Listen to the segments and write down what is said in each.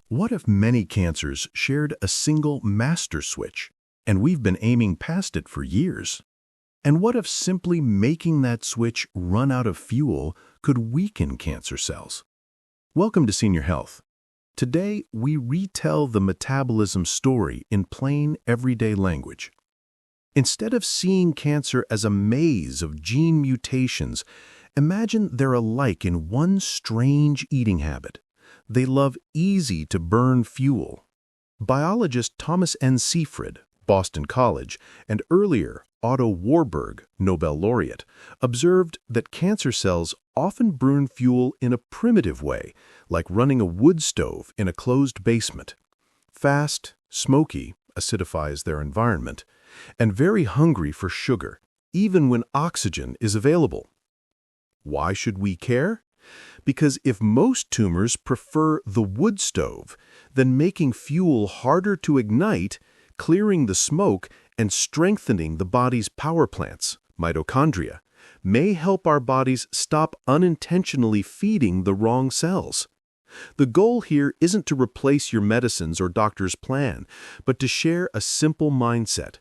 What if many cancers shared a single master switch, and we've been aiming past it for years? And what if simply making that switch run out of fuel could weaken cancer cells? Welcome to Senior Health. Today, we retell the metabolism story in plain, everyday language. Instead of seeing cancer as a maze of gene mutations, imagine they're alike in one strange eating habit. They love easy-to-burn fuel. Biologist Thomas N. Seyfried, Boston College, and earlier Otto Warburg, Nobel laureate, observed that cancer cells often burn fuel in a primitive way, like running a wood stove in a closed basement. Fast, smoky, acidifies their environment, and very hungry for sugar, even when oxygen is available. Why should we care? Because if most tumors prefer the wood stove, then making fuel harder to ignite, clearing the smoke, and strengthening the body's power plants, mitochondria, may help our bodies stop unintentionally feeding the wrong cells. The goal here isn't to replace your medicines or doctor's plan, but to share a simple mindset.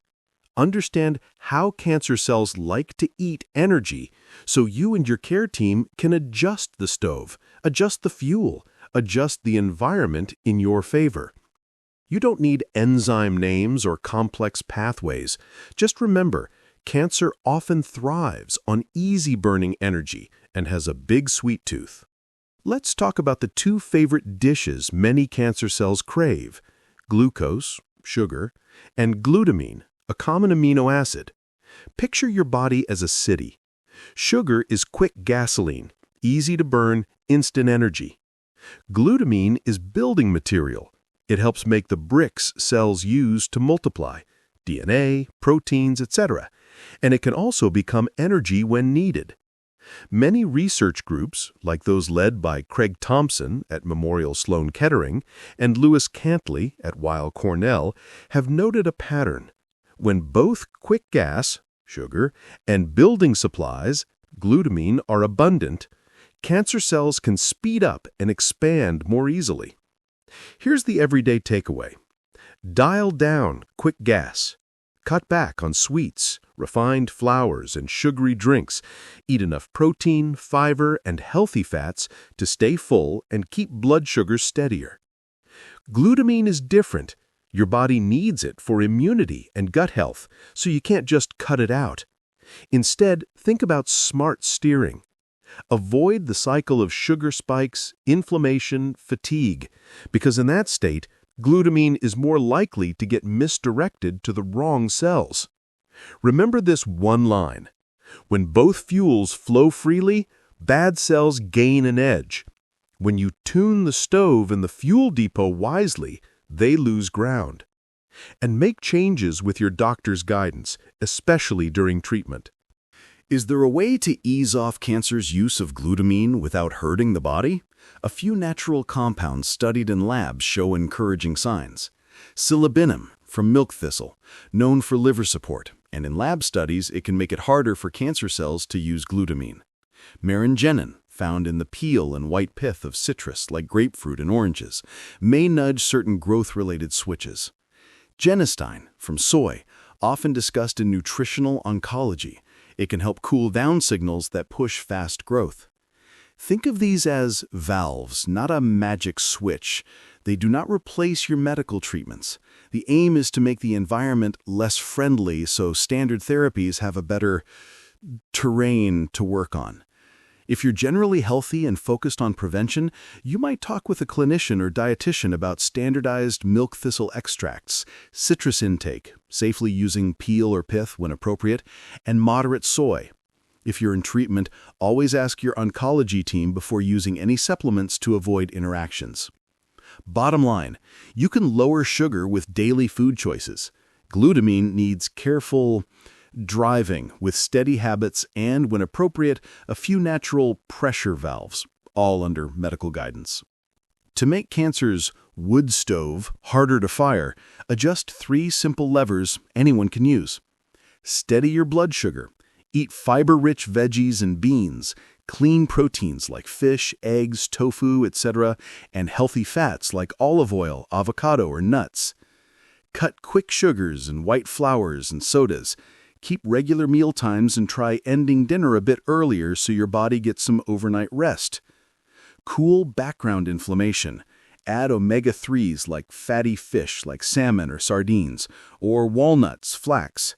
Understand how cancer cells like to eat energy so you and your care team can adjust the stove, adjust the fuel, adjust the environment in your favor. You don't need enzyme names or complex pathways. Just remember, cancer often thrives on easy-burning energy and has a big sweet tooth. Let's talk about the two favorite dishes many cancer cells crave: glucose, sugar, and glutamine, a common amino acid. Picture your body as a city. Sugar is quick gasoline, easy to burn, instant energy. Glutamine is building material. It helps make the bricks cells use to multiply, DNA, proteins, etc., and it can also become energy when needed. Many research groups, like those led by Craig Thompson at Memorial Sloan Kettering and Lewis Cantley at Weill Cornell, have noted a pattern. When both quick gas, sugar, and building supplies, glutamine, are abundant, cancer cells can speed up and expand more easily. Here's the everyday takeaway. Dial down quick gas. Cut back on sweets, refined flours, and sugary drinks. Eat enough protein, fiber, and healthy fats to stay full and keep blood sugar steadier. Glutamine is different. Your body needs it for immunity and gut health, so you can't just cut it out. Instead, think about smart steering. Avoid the cycle of sugar spikes, inflammation, fatigue, because in that state, glutamine is more likely to get misdirected to the wrong cells. Remember this one line: when both fuels flow freely, bad cells gain an edge. When you tune the stove and the fuel depot wisely, they lose ground. And make changes with your doctor's guidance, especially during treatment. Is there a way to ease off cancer's use of glutamine without hurting the body? A few natural compounds studied in labs show encouraging signs. Silibinum, from milk thistle, known for liver support, and in lab studies it can make it harder for cancer cells to use glutamine. Meringenin, found in the peel and white pith of citrus like grapefruit and oranges, may nudge certain growth-related switches. Genistein, from soy, often discussed in nutritional oncology. It can help cool down signals that push fast growth. Think of these as valves, not a magic switch. They do not replace your medical treatments. The aim is to make the environment less friendly so standard therapies have a better terrain to work on. If you're generally healthy and focused on prevention, you might talk with a clinician or dietitian about standardized milk thistle extracts, citrus intake, safely using peel or pith when appropriate, and moderate soy. If you're in treatment, always ask your oncology team before using any supplements to avoid interactions. Bottom line, you can lower sugar with daily food choices. Glutamine needs careful driving with steady habits and, when appropriate, a few natural pressure valves, all under medical guidance. To make cancer's wood stove harder to fire, adjust 3 simple levers anyone can use. Steady your blood sugar. Eat fiber-rich veggies and beans. clean proteins like fish, eggs, tofu, etc., and healthy fats like olive oil, avocado, or nuts. Cut quick sugars and white flours and sodas. Keep regular meal times and try ending dinner a bit earlier so your body gets some overnight rest. Cool background inflammation. Add omega-3s like fatty fish like salmon or sardines, or walnuts, flax.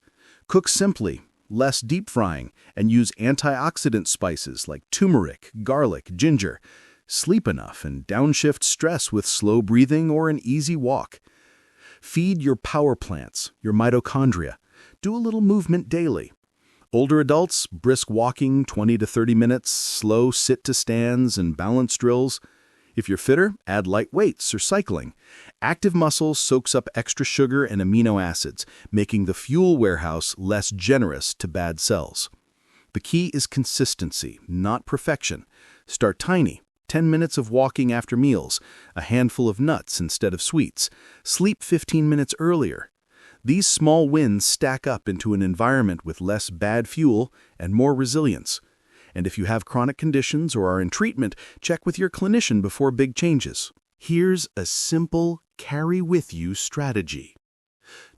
Cook simply, less deep frying, and use antioxidant spices like turmeric, garlic, ginger. Sleep enough and downshift stress with slow breathing or an easy walk. Feed your power plants, your mitochondria. Do a little movement daily. Older adults, brisk walking, 20 to 30 minutes, slow sit-to-stands, and balance drills. If you're fitter, add light weights or cycling. Active muscle soaks up extra sugar and amino acids, making the fuel warehouse less generous to bad cells. The key is consistency, not perfection. Start tiny. 10 minutes of walking after meals, a handful of nuts instead of sweets. Sleep 15 minutes earlier. These small wins stack up into an environment with less bad fuel and more resilience. And if you have chronic conditions or are in treatment, check with your clinician before big changes. Here's a simple carry-with-you strategy.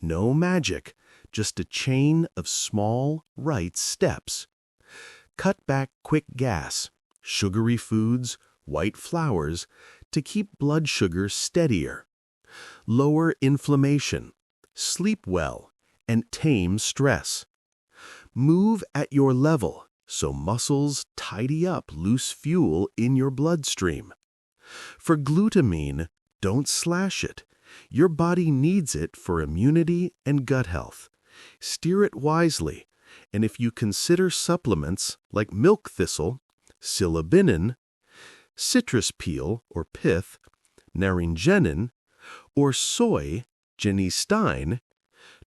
No magic, just a chain of small, right steps. Cut back quick gas, sugary foods, white flours to keep blood sugar steadier. Lower inflammation, sleep well, and tame stress. Move at your level so muscles tidy up loose fuel in your bloodstream. For glutamine, don't slash it. Your body needs it for immunity and gut health. Steer it wisely, and if you consider supplements like milk thistle, silibinin, citrus peel or pith, naringenin, or soy, genistein,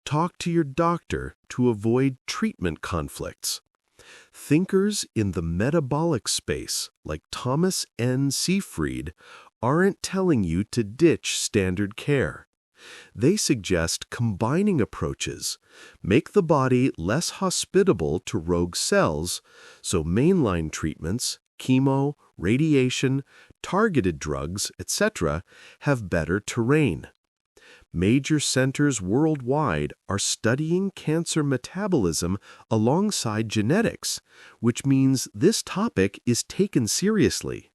talk to your doctor to avoid treatment conflicts. Thinkers in the metabolic space, like Thomas N. Seyfried, aren't telling you to ditch standard care. They suggest combining approaches, make the body less hospitable to rogue cells, so mainline treatments, chemo, radiation, targeted drugs, etc., have better terrain. Major centers worldwide are studying cancer metabolism alongside genetics, which means this topic is taken seriously.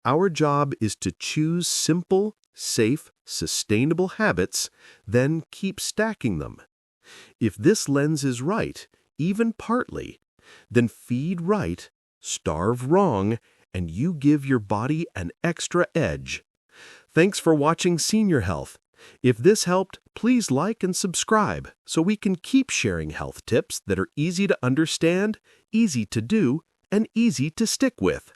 Our job is to choose simple, safe, sustainable habits, then keep stacking them. If this lens is right, even partly, then feed right, starve wrong, and you give your body an extra edge. Thanks for watching Senior Health. If this helped, please like and subscribe so we can keep sharing health tips that are easy to understand, easy to do, and easy to stick with.